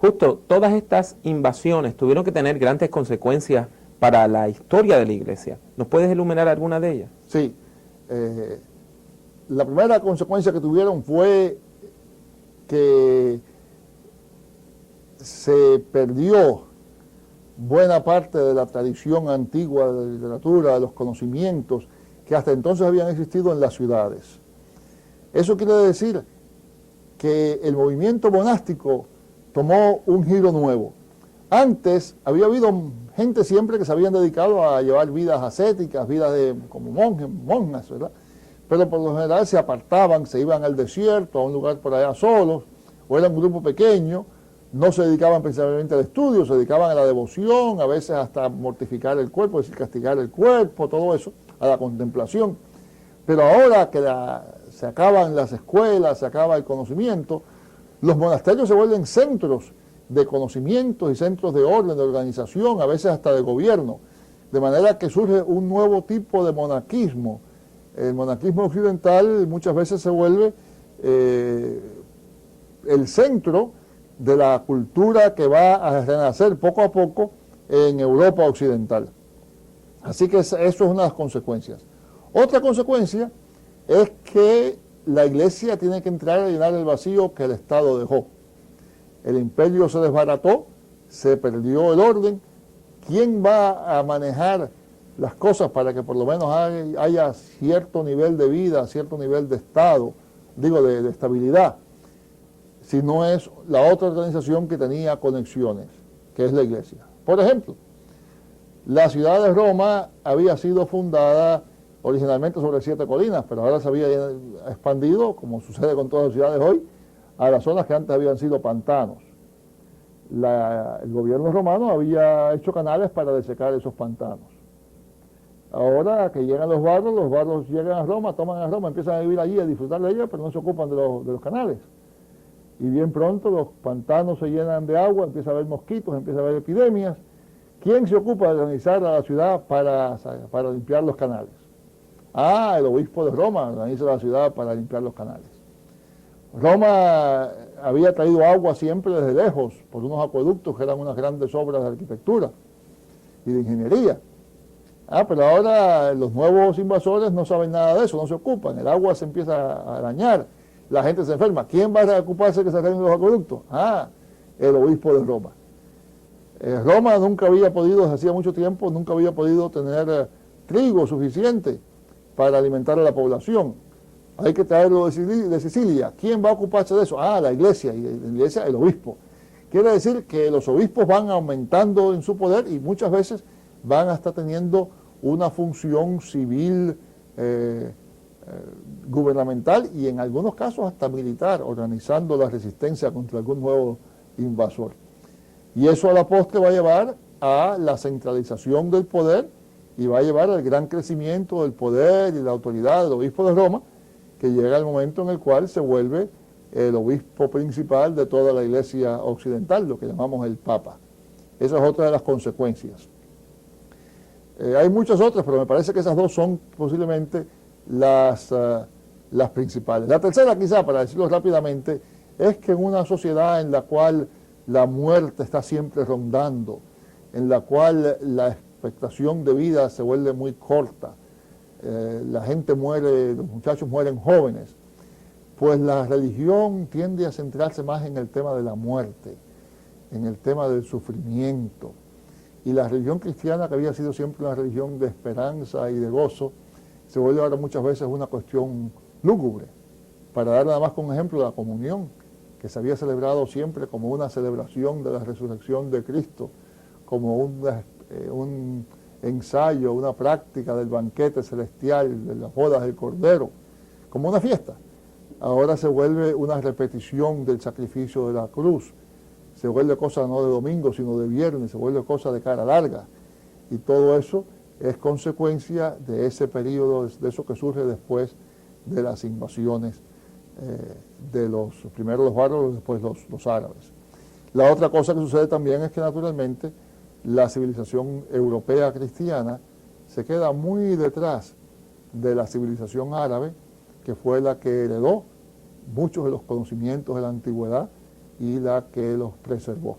Justo, todas estas invasiones tuvieron que tener grandes consecuencias para la historia de la iglesia. ¿Nos puedes iluminar alguna de ellas? Sí. La primera consecuencia que tuvieron fue que se perdió buena parte de la tradición antigua de la literatura, de los conocimientos que hasta entonces habían existido en las ciudades. Eso quiere decir que el movimiento monástico tomó un giro nuevo. Antes había habido gente siempre que se habían dedicado a llevar vidas ascéticas, vidas como monjes, monjas, ¿verdad? Pero por lo general se apartaban, se iban al desierto, a un lugar por allá solos, o era un grupo pequeño, no se dedicaban principalmente al estudio, se dedicaban a la devoción, a veces hasta mortificar el cuerpo, es decir, castigar el cuerpo, todo eso, a la contemplación. Pero ahora que se acaban las escuelas, se acaba el conocimiento, los monasterios se vuelven centros de conocimientos y centros de orden, de organización, a veces hasta de gobierno, de manera que surge un nuevo tipo de monaquismo. El monaquismo occidental muchas veces se vuelve el centro de la cultura que va a renacer poco a poco en Europa occidental. Así que eso es una de las consecuencias. Otra consecuencia es que la iglesia tiene que entrar a llenar el vacío que el Estado dejó. El imperio se desbarató, se perdió el orden. ¿Quién va a manejar las cosas para que por lo menos haya cierto nivel de vida, cierto nivel de estado, de estabilidad? Si no es la otra organización que tenía conexiones, que es la iglesia. Por ejemplo, la ciudad de Roma había sido fundada originalmente sobre 7 colinas, pero ahora se había expandido, como sucede con todas las ciudades hoy, a las zonas que antes habían sido pantanos. El gobierno romano había hecho canales para desecar esos pantanos. Ahora que llegan los barros llegan a Roma, toman a Roma, empiezan a vivir allí, a disfrutar de ella, pero no se ocupan de los canales. Y bien pronto los pantanos se llenan de agua, empieza a haber mosquitos, empieza a haber epidemias. ¿Quién se ocupa de organizar a la ciudad para limpiar los canales? El obispo de Roma organiza la ciudad para limpiar los canales. Roma había traído agua siempre desde lejos, por unos acueductos que eran unas grandes obras de arquitectura y de ingeniería. Pero ahora los nuevos invasores no saben nada de eso, no se ocupan, el agua se empieza a dañar, la gente se enferma. ¿Quién va a ocuparse de que se arreglen los acueductos? El obispo de Roma. Roma nunca había podido, desde hacía mucho tiempo, nunca había podido tener trigo suficiente para alimentar a la población. Hay que traerlo de Sicilia. ¿Quién va a ocuparse de eso? La iglesia, y la iglesia el obispo. Quiere decir que los obispos van aumentando en su poder y muchas veces van hasta teniendo una función civil, gubernamental y en algunos casos hasta militar, organizando la resistencia contra algún nuevo invasor. Y eso a la postre va a llevar a la centralización del poder y va a llevar al gran crecimiento del poder y la autoridad del obispo de Roma, que llega el momento en el cual se vuelve el obispo principal de toda la iglesia occidental, lo que llamamos el Papa. Esa es otra de las consecuencias. Hay muchas otras, pero me parece que esas dos son posiblemente las principales. La tercera, quizá, para decirlo rápidamente, es que en una sociedad en la cual la muerte está siempre rondando, en la cual la expectación de vida se vuelve muy corta, la gente muere, los muchachos mueren jóvenes, pues la religión tiende a centrarse más en el tema de la muerte, en el tema del sufrimiento. Y la religión cristiana, que había sido siempre una religión de esperanza y de gozo, se vuelve ahora muchas veces una cuestión lúgubre. Para dar nada más con ejemplo, la comunión, que se había celebrado siempre como una celebración de la resurrección de Cristo, como un ensayo, una práctica del banquete celestial, de las bodas del Cordero, como una fiesta. Ahora se vuelve una repetición del sacrificio de la cruz, se vuelve cosa no de domingo, sino de viernes, se vuelve cosa de cara larga. Y todo eso es consecuencia de ese periodo, de eso que surge después de las invasiones de primero los bárbaros, después los árabes. La otra cosa que sucede también es que naturalmente la civilización europea cristiana se queda muy detrás de la civilización árabe, que fue la que heredó muchos de los conocimientos de la antigüedad y la que los preservó.